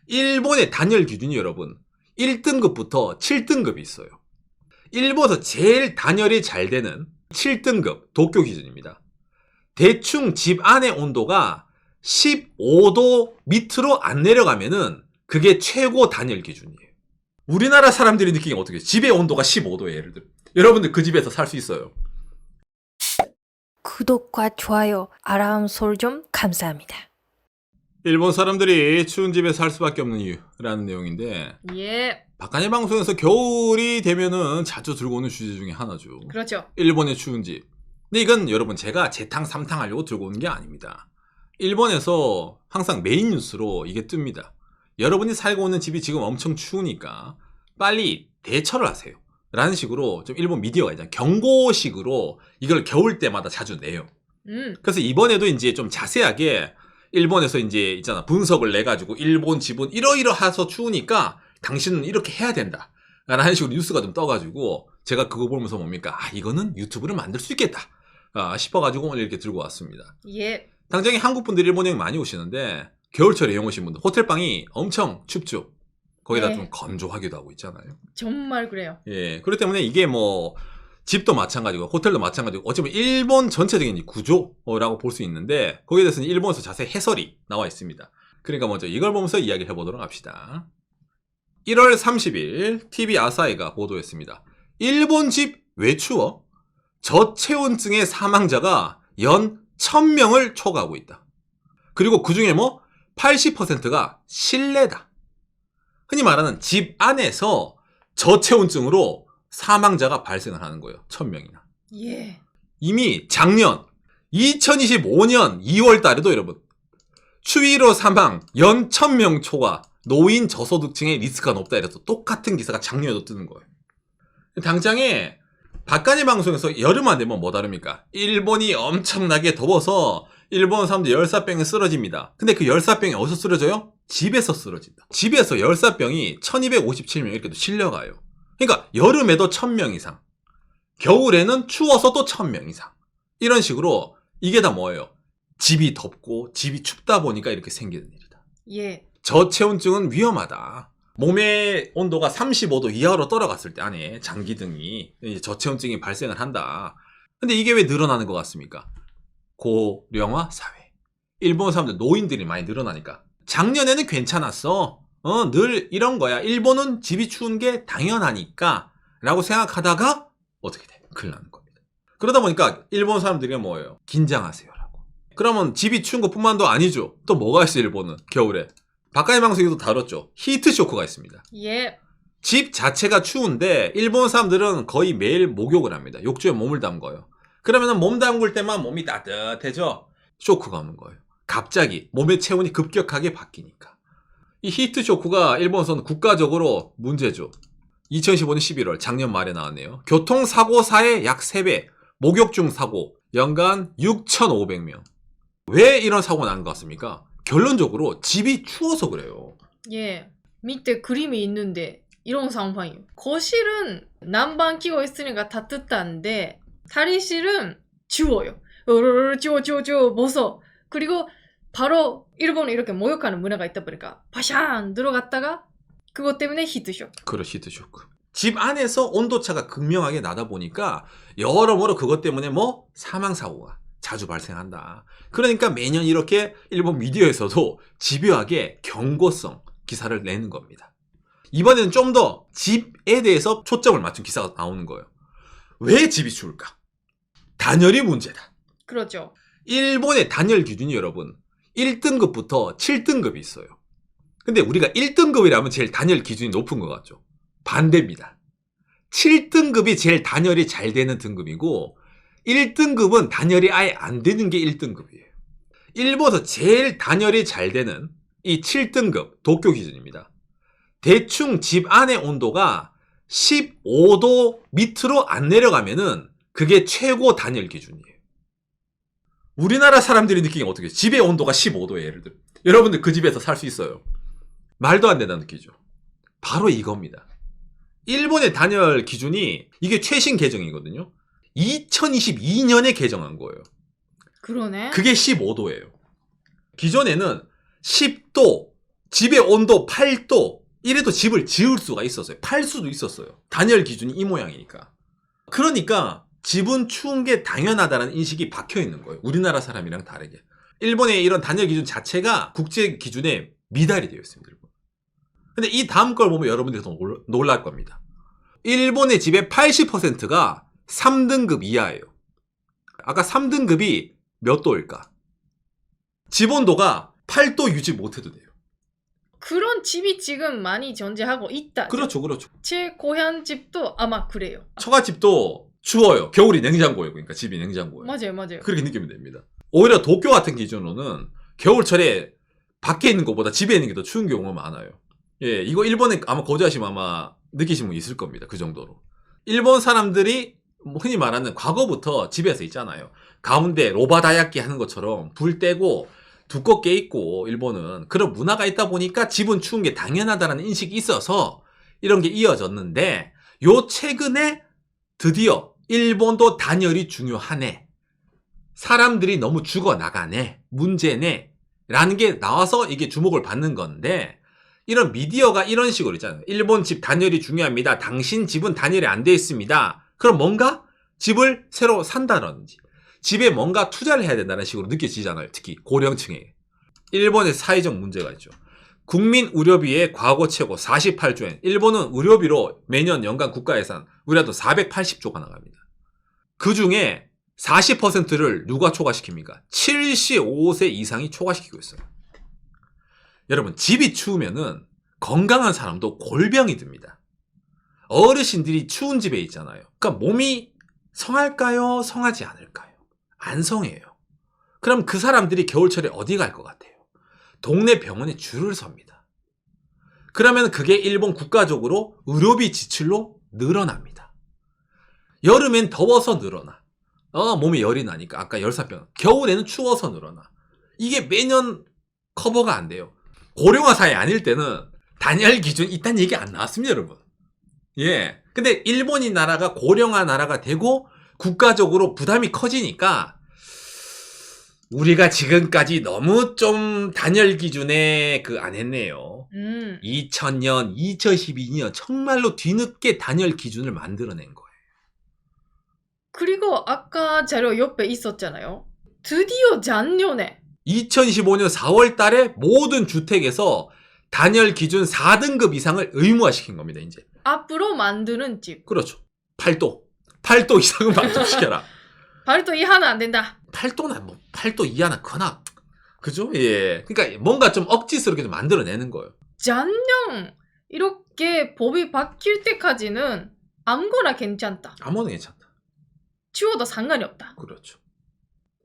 일본의 단열 기준이 여러분 1등급부터 7등급이 있어요. 일본에서 제일 단열이 잘 되는 7등급 도쿄 기준입니다. 대충 집 안의 온도가 15도 밑으로 안 내려가면은 그게 최고 단열 기준이에요. 우리나라 사람들이 느끼기 어떻게 해요? 집의 온도가 15도예요. 예를 들어 여러분들 그 집에서 살 수 있어요? 구독과 좋아요, 알람 설정 감사합니다. 일본 사람들이 추운 집에 살 수밖에 없는 이유라는 내용인데, 예, 박한일 방송에서 겨울이 되면은 자주 들고 오는 주제 중에 하나죠. 그렇죠. 일본의 추운 집. 근데 이건 여러분 제가 재탕 삼탕 하려고 들고 오는 게 아닙니다. 일본에서 항상 메인 뉴스로 이게 뜹니다. 여러분이 살고 있는 집이 지금 엄청 추우니까 빨리 대처를 하세요 라는 식으로 좀 일본 미디어가 있잖아요. 경고식으로 이걸 겨울 때마다 자주 내요. 그래서 이번에도 이제 좀 자세하게 일본에서 이제 있잖아 분석을 내가지고 일본 집은 이러이러해서 추우니까 당신은 이렇게 해야 된다 라는 식으로 뉴스가 좀 떠가지고 제가 그거 보면서 뭡니까 이거는 유튜브를 만들 수 있겠다 싶어가지고 오늘 이렇게 들고 왔습니다. 예, 당장에 한국 분들이 일본 여행 많이 오시는데 겨울철에 여행 오신 분들 호텔방이 엄청 춥죠. 거기다 네. 좀 건조하기도 하고 있잖아요. 정말 그래요. 예, 그렇기 때문에 이게 뭐 집도 마찬가지고 호텔도 마찬가지고 어쩌면 일본 전체적인 구조라고 볼 수 있는데 거기에 대해서는 일본에서 자세히 해설이 나와 있습니다. 그러니까 먼저 이걸 보면서 이야기를 해보도록 합시다. 1월 30일 TV 아사히가 보도했습니다. 일본 집 왜 추워? 저체온증의 사망자가 연 1000명을 초과하고 있다. 그리고 그 중에 뭐 80%가 실내다. 흔히 말하는 집 안에서 저체온증으로 사망자가 발생을 하는 거예요. 1000명이나. 예, 이미 작년 2025년 2월 달에도 여러분 추위로 사망 연 1000명 초과 노인 저소득층의 리스크가 높다 이래서 똑같은 기사가 작년에도 뜨는 거예요. 당장에 박간의 방송에서 여름만 되면 뭐 다릅니까? 일본이 엄청나게 더워서 일본 사람들 열사병에 쓰러집니다. 근데 그 열사병이 어디서 쓰러져요? 집에서 쓰러진다. 집에서 열사병이 1257명 이렇게 실려가요. 그러니까 여름에도 1000명 이상, 겨울에는 추워서도 1000명 이상. 이런 식으로 이게 다 뭐예요? 집이 덥고 집이 춥다 보니까 이렇게 생기는 일이다. 예, 저체온증은 위험하다. 몸의 온도가 35도 이하로 떨어갔을 때 안에 장기 등이 저체온증이 발생을 한다. 근데 이게 왜 늘어나는 것 같습니까? 고령화 사회. 일본 사람들 노인들이 많이 늘어나니까. 작년에는 괜찮았어. 늘 이런 거야. 일본은 집이 추운 게 당연하니까 라고 생각하다가 어떻게 돼? 큰일 나는 겁니다. 그러다 보니까 일본 사람들이 뭐예요? 긴장하세요 라고. 그러면 집이 추운 것뿐만도 아니죠. 또 뭐가 있어 일본은 겨울에. 박가희 방송에도 다뤘죠. 히트 쇼크가 있습니다. 예, 집 자체가 추운데 일본 사람들은 거의 매일 목욕을 합니다. 욕조에 몸을 담궈요. 그러면 몸 담글 때만 몸이 따뜻해져 쇼크가 오는 거예요. 갑자기 몸의 체온이 급격하게 바뀌니까. 이 히트 쇼크가 일본에서는 국가적으로 문제죠. 2015년 11월 작년 말에 나왔네요. 교통사고사의 약 3배, 목욕 중 사고, 연간 6,500명. 왜 이런 사고가 난 것 같습니까? 결론적으로 집이 추워서 그래요. 예. 밑에 그림이 있는데 이런 상황이에요. 거실은 난방 끼고 있으니까 따뜻한데 탈의실은 추워요. 추워 벗어. 그리고 바로 일본에 이렇게 목욕하는 문화가 있다 보니까 바샹 들어갔다가 그것 때문에 히트쇼크. 그런 히트쇼크. 집 안에서 온도차가 극명하게 나다 보니까 여러모로 그것 때문에 뭐 사망사고가 자주 발생한다. 그러니까 매년 이렇게 일본 미디어에서도 집요하게 경고성 기사를 내는 겁니다. 이번에는 좀 더 집에 대해서 초점을 맞춘 기사가 나오는 거예요. 왜 집이 추울까? 단열이 문제다. 그렇죠. 일본의 단열 기준이 여러분 1등급부터 7등급이 있어요. 근데 우리가 1등급이라면 제일 단열 기준이 높은 것 같죠? 반대입니다. 7등급이 제일 단열이 잘 되는 등급이고 1등급은 단열이 아예 안 되는 게 1등급이에요. 일본에서 제일 단열이 잘 되는 이 7등급 도쿄 기준입니다. 대충 집 안의 온도가 15도 밑으로 안 내려가면은 그게 최고 단열 기준이에요. 우리나라 사람들이 느끼기 어떻게 해요? 집의 온도가 15도예요. 예를 들어 여러분들 그 집에서 살 수 있어요? 말도 안 된다는 느끼죠. 바로 이겁니다. 일본의 단열 기준이 이게 최신 개정이거든요. 2022년에 개정한 거예요. 그러네. 그게 15도예요. 기존에는 10도, 집의 온도 8도 이래도 집을 지을 수가 있었어요. 팔 수도 있었어요. 단열 기준이 이 모양이니까. 그러니까 집은 추운 게 당연하다는 인식이 박혀 있는 거예요. 우리나라 사람이랑 다르게. 일본의 이런 단열 기준 자체가 국제 기준에 미달이 되어 있습니다. 일본. 근데 이 다음 걸 보면 여러분들이 더 놀랄 겁니다. 일본의 집의 80%가 3등급 이하예요. 아까 3등급이 몇 도일까? 집 온도가 8도 유지 못해도 돼요. 그런 집이 지금 많이 존재하고 있다. 그렇죠, 그렇죠. 제 고향 집도 아마 그래요. 처갓집도 추워요. 겨울이 냉장고예요. 그러니까 집이 냉장고예요. 맞아요, 맞아요. 그렇게 느끼면 됩니다. 오히려 도쿄 같은 기준으로는 겨울철에 밖에 있는 것보다 집에 있는 게 더 추운 경우가 많아요. 예, 이거 일본에 아마 거주하시면 아마 느끼신 분 있을 겁니다. 그 정도로. 일본 사람들이 뭐 흔히 말하는 과거부터 집에서 있잖아요. 가운데 로바다야끼 하는 것처럼 불 떼고 두껍게 입고 일본은 그런 문화가 있다 보니까 집은 추운 게 당연하다는 인식이 있어서 이런 게 이어졌는데 요 최근에 드디어 일본도 단열이 중요하네. 사람들이 너무 죽어나가네. 문제네. 라는 게 나와서 이게 주목을 받는 건데 이런 미디어가 이런 식으로 있잖아요. 일본 집 단열이 중요합니다. 당신 집은 단열이 안 돼 있습니다. 그럼 뭔가 집을 새로 산다든지 집에 뭔가 투자를 해야 된다는 식으로 느껴지잖아요. 특히 고령층에. 일본의 사회적 문제가 있죠. 국민 의료비의 과거 최고 48조엔. 일본은 의료비로 매년 연간 국가 예산 우리나라도 480조가 나갑니다. 그 중에 40%를 누가 초과시킵니까? 75세 이상이 초과시키고 있어요. 여러분 집이 추우면은 건강한 사람도 골병이 듭니다. 어르신들이 추운 집에 있잖아요. 그러니까 몸이 성할까요? 성하지 않을까요? 안 성해요. 그럼 그 사람들이 겨울철에 어디 갈 것 같아요? 동네 병원에 줄을 섭니다. 그러면 그게 일본 국가적으로 의료비 지출로 늘어납니다. 여름엔 더워서 늘어나. 몸에 열이 나니까 아까 열사병. 겨울에는 추워서 늘어나. 이게 매년 커버가 안 돼요. 고령화 사회 아닐 때는 단열 기준 이딴 얘기 안 나왔습니다, 여러분. 예. 근데 일본이 나라가 고령화 나라가 되고 국가적으로 부담이 커지니까 우리가 지금까지 너무 좀 단열 기준에 안 했네요. 2000년, 2012년 정말로 뒤늦게 단열 기준을 만들어낸 거예요. 그리고 아까 자료 옆에 있었잖아요. 드디어 작년에 2015년 4월 달에 모든 주택에서 단열 기준 4등급 이상을 의무화시킨 겁니다, 이제. 앞으로 만드는 집. 그렇죠. 8도. 8도 이상은 만족시켜라. 8도 이하는 안 된다. 8도나 8도 이하나 거나. 그죠? 예. 그러니까 뭔가 좀 억지스럽게 좀 만들어내는 거예요. 작년 이렇게 법이 바뀔 때까지는 아무거나 괜찮다. 아무나 괜찮다. 추워도 상관이 없다. 그렇죠.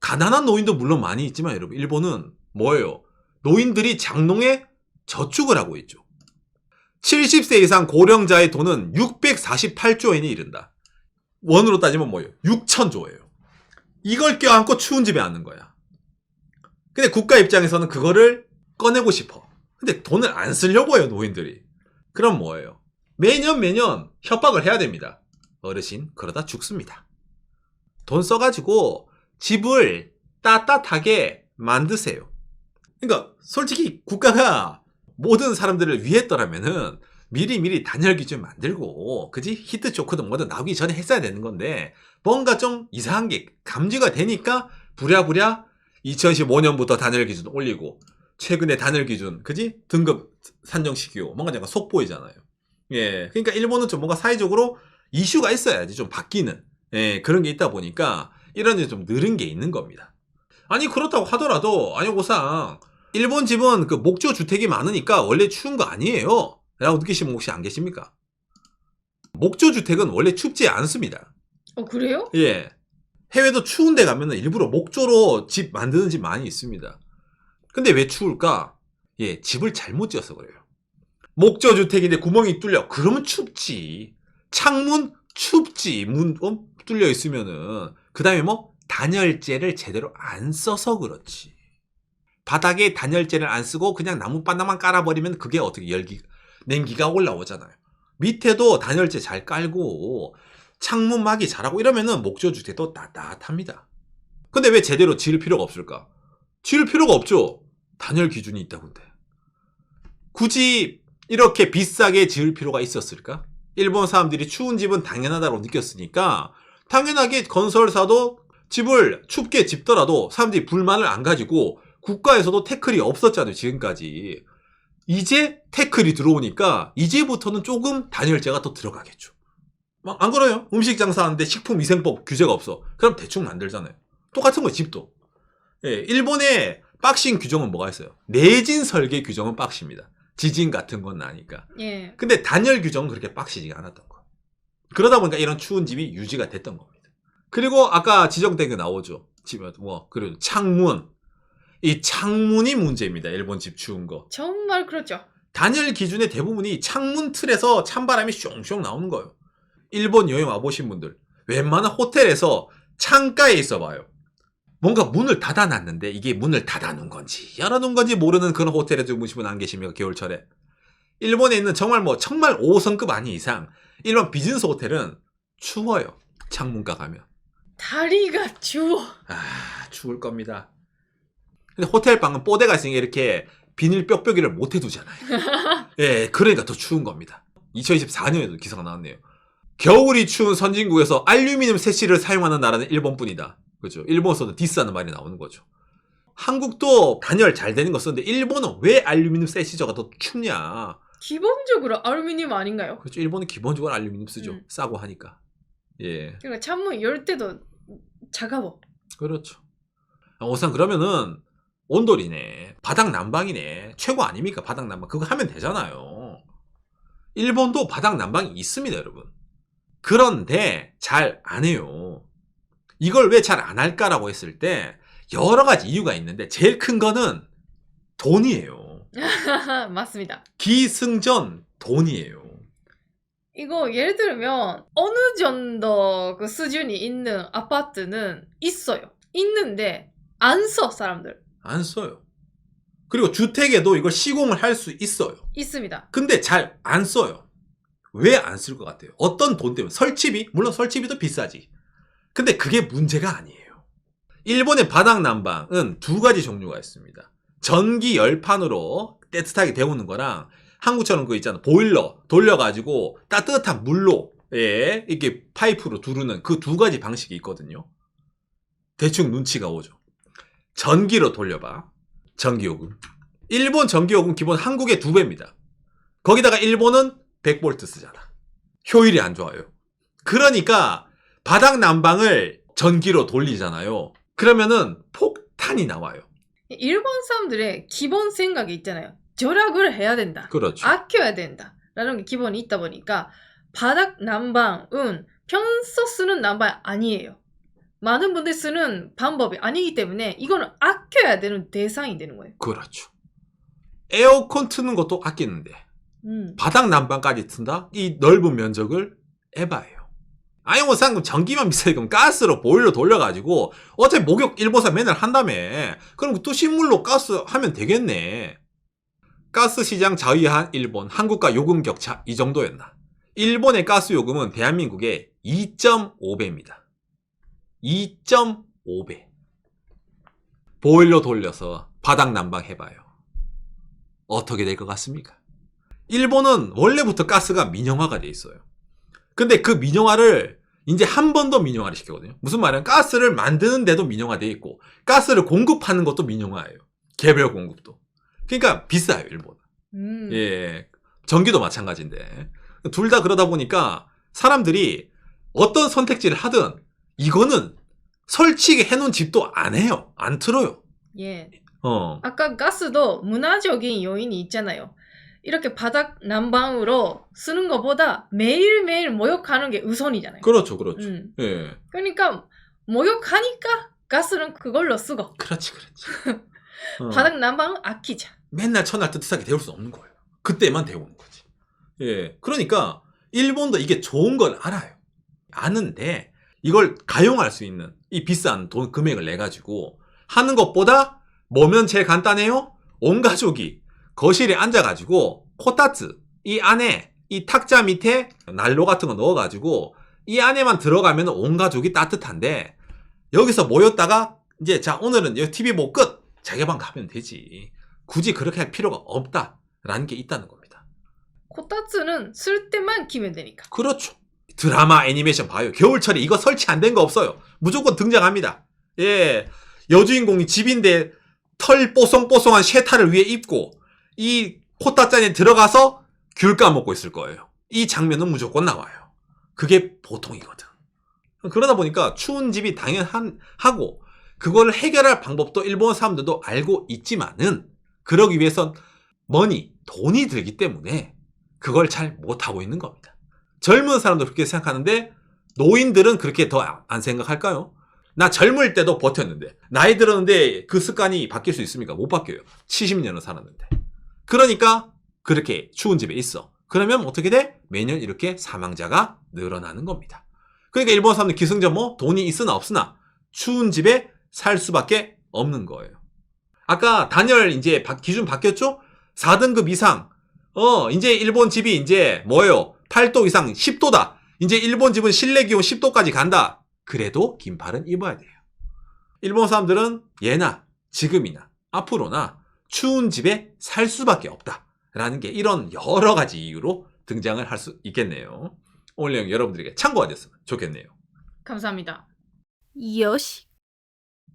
가난한 노인도 물론 많이 있지만 여러분 일본은 뭐예요? 노인들이 장롱에 저축을 하고 있죠. 70세 이상 고령자의 돈은 648조 엔이 이른다. 원으로 따지면 뭐예요? 6천조예요. 이걸 껴안고 추운 집에 앉는 거야. 근데 국가 입장에서는 그거를 꺼내고 싶어. 근데 돈을 안 쓰려고 해요, 노인들이. 그럼 뭐예요? 매년 협박을 해야 됩니다. 어르신, 그러다 죽습니다. 돈 써가지고 집을 따뜻하게 만드세요. 그러니까 솔직히 국가가 모든 사람들을 위했더라면은 미리 단열 기준 만들고 그지? 히트쇼크든 뭐든 나오기 전에 했어야 되는 건데 뭔가 좀 이상한 게 감지가 되니까 부랴부랴 2015년부터 단열 기준 올리고 최근에 단열 기준 그지? 등급 산정시키고 뭔가 약간 속보이잖아요. 예, 그러니까 일본은 좀 뭔가 사회적으로 이슈가 있어야지 좀 바뀌는 그런 게 있다 보니까 이런 게 좀 늘은 게 있는 겁니다. 아니 그렇다고 하더라도 아니고상 일본 집은 그 목조 주택이 많으니까 원래 추운 거 아니에요 라고 느끼시는 분 혹시 안 계십니까? 목조 주택은 원래 춥지 않습니다. 그래요? 예. 해외도 추운 데 가면은 일부러 목조로 집 만드는 집 많이 있습니다. 근데 왜 추울까? 예, 집을 잘못 지어서 그래요. 목조 주택인데 구멍이 뚫려. 그러면 춥지. 창문 춥지. 문 뚫려 있으면은. 그 다음에 뭐? 단열재를 제대로 안 써서 그렇지. 바닥에 단열재를 안 쓰고 그냥 나무바닥만 깔아버리면 그게 어떻게 냉기가 올라오잖아요. 밑에도 단열재 잘 깔고 창문막이 잘하고 이러면은 목조주택도 따뜻합니다. 근데 왜 제대로 지을 필요가 없을까? 지을 필요가 없죠. 단열 기준이 있다고 근데. 굳이 이렇게 비싸게 지을 필요가 있었을까? 일본 사람들이 추운 집은 당연하다고 느꼈으니까 당연하게 건설사도 집을 춥게 짓더라도 사람들이 불만을 안 가지고 국가에서도 태클이 없었잖아요, 지금까지. 이제 태클이 들어오니까 이제부터는 조금 단열재가 더 들어가겠죠. 막 안 그래요? 음식 장사하는데 식품위생법 규제가 없어. 그럼 대충 만들잖아요. 똑같은 거예요, 집도. 예, 일본의 박싱 규정은 뭐가 있어요? 내진 설계 규정은 빡십니다. 지진 같은 건 나니까. 예. 근데 단열 규정은 그렇게 빡시지가 않았던 거예요. 그러다 보니까 이런 추운 집이 유지가 됐던 겁니다. 그리고 아까 지적된 게 나오죠. 집에 그리고 창문. 이 창문이 문제입니다. 일본 집 추운 거. 정말 그렇죠. 단열 기준의 대부분이 창문 틀에서 찬바람이 숑숑 나오는 거예요. 일본 여행 와보신 분들 웬만한 호텔에서 창가에 있어봐요. 뭔가 문을 닫아놨는데 이게 문을 닫아놓은 건지 열어놓은 건지 모르는 그런 호텔에 주무신 분 안 계십니까? 겨울철에. 일본에 있는 정말 5성급 아닌 이상 일반 비즈니스 호텔은 추워요. 창문가 가면. 다리가 추워. 추울 겁니다. 근데 호텔 방은 뽀대가 있으니까 이렇게 비닐 뾱뾱이를 못 해두잖아요. 예, 그러니까 더 추운 겁니다. 2024년에도 기사가 나왔네요. 겨울이 추운 선진국에서 알루미늄 세시를 사용하는 나라는 일본뿐이다. 그죠? 일본에서도 디스하는 말이 나오는 거죠. 한국도 단열 잘 되는 거 쓰는데 일본은 왜 알루미늄 세시저가 더 춥냐? 기본적으로 알루미늄 아닌가요? 그렇죠. 일본은 기본적으로 알루미늄 쓰죠. 싸고 하니까. 예. 그러니까 창문 열 때도 차가워. 그렇죠. 우선 그러면은 온돌이네. 바닥 난방이네. 최고 아닙니까? 바닥 난방. 그거 하면 되잖아요. 일본도 바닥 난방이 있습니다, 여러분. 그런데 잘 안 해요. 이걸 왜 잘 안 할까라고 했을 때 여러 가지 이유가 있는데 제일 큰 거는 돈이에요. 맞습니다. 기승전 돈이에요. 이거 예를 들면 어느 정도 그 수준이 있는 아파트는 있어요. 있는데 안 써, 사람들. 안 써요. 그리고 주택에도 이걸 시공을 할 수 있어요. 있습니다. 근데 잘 안 써요. 왜 안 쓸 것 같아요? 어떤 돈 때문에? 설치비? 물론 설치비도 비싸지. 근데 그게 문제가 아니에요. 일본의 바닥 난방은 두 가지 종류가 있습니다. 전기 열판으로 따뜻하게 데우는 거랑 한국처럼 그거 있잖아. 보일러 돌려가지고 따뜻한 물로 이렇게 파이프로 두르는 그 두 가지 방식이 있거든요. 대충 눈치가 오죠. 전기로 돌려봐. 전기요금. 일본 전기요금 기본 한국의 2배입니다. 거기다가 일본은 100V 쓰잖아. 효율이 안 좋아요. 그러니까 바닥 난방을 전기로 돌리잖아요. 그러면은 폭탄이 나와요. 일본 사람들의 기본 생각이 있잖아요. 절약을 해야 된다. 그렇죠. 아껴야 된다. 라는 게 기본이 있다 보니까 바닥 난방은 평소 쓰는 난방이 아니에요. 많은 분들이 쓰는 방법이 아니기 때문에 이거는 아껴야 되는 대상이 되는 거예요. 그렇죠. 에어컨 트는 것도 아끼는데 바닥 난방까지 튼다? 이 넓은 면적을 에바예요. 아니 뭐 상금 전기만 비싸니까 가스로 보일러 돌려가지고 어차피 목욕 일본사 맨날 한다며. 그럼 또 식물로 가스 하면 되겠네. 가스 시장 자위한 일본, 한국과 요금 격차 이 정도였나. 일본의 가스 요금은 대한민국의 2.5배입니다. 2.5배. 보일러 돌려서 바닥 난방 해봐요. 어떻게 될 것 같습니까? 일본은 원래부터 가스가 민영화가 돼 있어요. 근데 그 민영화를 이제 한 번 더 민영화를 시키거든요. 무슨 말이냐면 가스를 만드는데도 민영화 돼 있고 가스를 공급하는 것도 민영화예요. 개별 공급도. 그러니까 비싸요, 일본은. 예. 전기도 마찬가지인데. 둘 다 그러다 보니까 사람들이 어떤 선택지를 하든 이거는 설치게 해놓은 집도 안 해요. 안 틀어요. 예. 어. 아까 가스도 문화적인 요인이 있잖아요. 이렇게 바닥 난방으로 쓰는 것보다 매일매일 목욕하는 게 우선이잖아요. 그렇죠, 그렇죠. 예. 그러니까 목욕하니까 가스는 그걸로 쓰고 그렇지. 바닥 난방은 아끼자. 맨날 첫날 뜨뜻하게 데울 수 없는 거예요. 그때만 데우는 거지. 예. 그러니까 일본도 이게 좋은 걸 알아요. 아는데 이걸 가용할 수 있는 이 비싼 돈 금액을 내 가지고 하는 것보다 뭐면 제일 간단해요? 온 가족이 거실에 앉아가지고 코타츠 이 안에 이 탁자 밑에 난로 같은 거 넣어가지고 이 안에만 들어가면 온 가족이 따뜻한데 여기서 모였다가 이제 자 오늘은 여기 TV 보고 끝 자기 방 가면 되지. 굳이 그렇게 할 필요가 없다. 라는 게 있다는 겁니다. 코타츠는 쓸 때만 키면 되니까. 그렇죠. 드라마 애니메이션 봐요. 겨울철에 이거 설치 안 된 거 없어요. 무조건 등장합니다. 예, 여주인공이 집인데 털 뽀송뽀송한 쉐타를 위에 입고 이 코타짠에 들어가서 귤 까먹고 있을 거예요. 이 장면은 무조건 나와요. 그게 보통이거든. 그러다 보니까 추운 집이 당연하고 그걸 해결할 방법도 일본 사람들도 알고 있지만은 그러기 위해선 돈이 들기 때문에 그걸 잘 못하고 있는 겁니다. 젊은 사람도 그렇게 생각하는데 노인들은 그렇게 더 안 생각할까요? 나 젊을 때도 버텼는데 나이 들었는데 그 습관이 바뀔 수 있습니까? 못 바뀌어요. 70년을 살았는데. 그러니까 그렇게 추운 집에 있어. 그러면 어떻게 돼? 매년 이렇게 사망자가 늘어나는 겁니다. 그러니까 일본 사람들 기승전 돈이 있으나 없으나 추운 집에 살 수밖에 없는 거예요. 아까 단열 이제 기준 바뀌었죠? 4등급 이상. 이제 일본 집이 이제 뭐예요? 8도 이상 10도다. 이제 일본 집은 실내 기온 10도까지 간다. 그래도 긴팔은 입어야 돼요. 일본 사람들은 예나 지금이나 앞으로나 추운 집에 살 수밖에 없다. 라는 게 이런 여러 가지 이유로 등장을 할 수 있겠네요. 오늘 내용 여러분들에게 참고가 됐으면 좋겠네요. 감사합니다. 요시.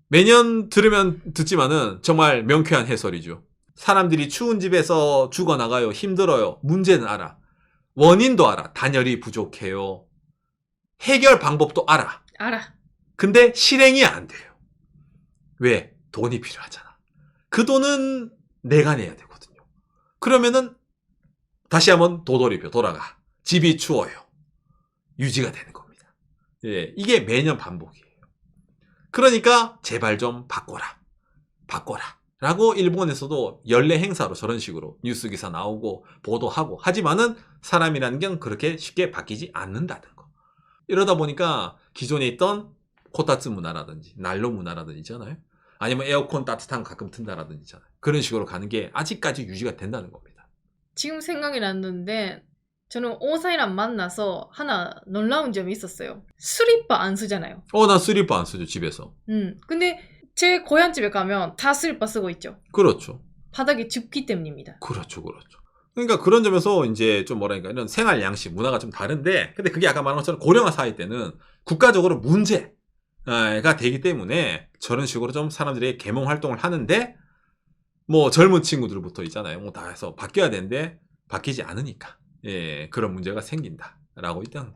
매년 들으면 듣지만은 정말 명쾌한 해설이죠. 사람들이 추운 집에서 죽어나가요. 힘들어요. 문제는 알아. 원인도 알아. 단열이 부족해요. 해결 방법도 알아. 알아. 근데 실행이 안 돼요. 왜? 돈이 필요하잖아. 그 돈은 내가 내야 되거든요. 그러면은 다시 한번 돌아가. 집이 추워요. 유지가 되는 겁니다. 예, 이게 매년 반복이에요. 그러니까 제발 좀 바꿔라. 라고 일본에서도 연례 행사로 저런 식으로 뉴스 기사 나오고 보도하고 하지만은 사람이라는 게 그렇게 쉽게 바뀌지 않는다는 거. 이러다 보니까 기존에 있던 코타츠 문화라든지 난로 문화라든지 있잖아요. 아니면 에어컨 따뜻한 거 가끔 튼다라든지 있잖아요. 그런 식으로 가는 게 아직까지 유지가 된다는 겁니다. 지금 생각이 났는데 저는 오사이랑 만나서 하나 놀라운 점이 있었어요. 슬리퍼 안 쓰잖아요. 난 슬리퍼 안 쓰죠, 집에서. 근데 제 고향집에 가면 다 슬리퍼 쓰고 있죠. 그렇죠. 바닥이 춥기 때문입니다. 그렇죠. 그러니까 그런 점에서 이제 좀 뭐랄까 이런 생활 양식 문화가 좀 다른데 근데 그게 아까 말한 것처럼 고령화 사회 때는 국가적으로 문제가 되기 때문에 저런 식으로 좀 사람들이 계몽 활동을 하는데 뭐 젊은 친구들부터 있잖아요. 뭐 다 해서 바뀌어야 되는데 바뀌지 않으니까 그런 문제가 생긴다라고 일단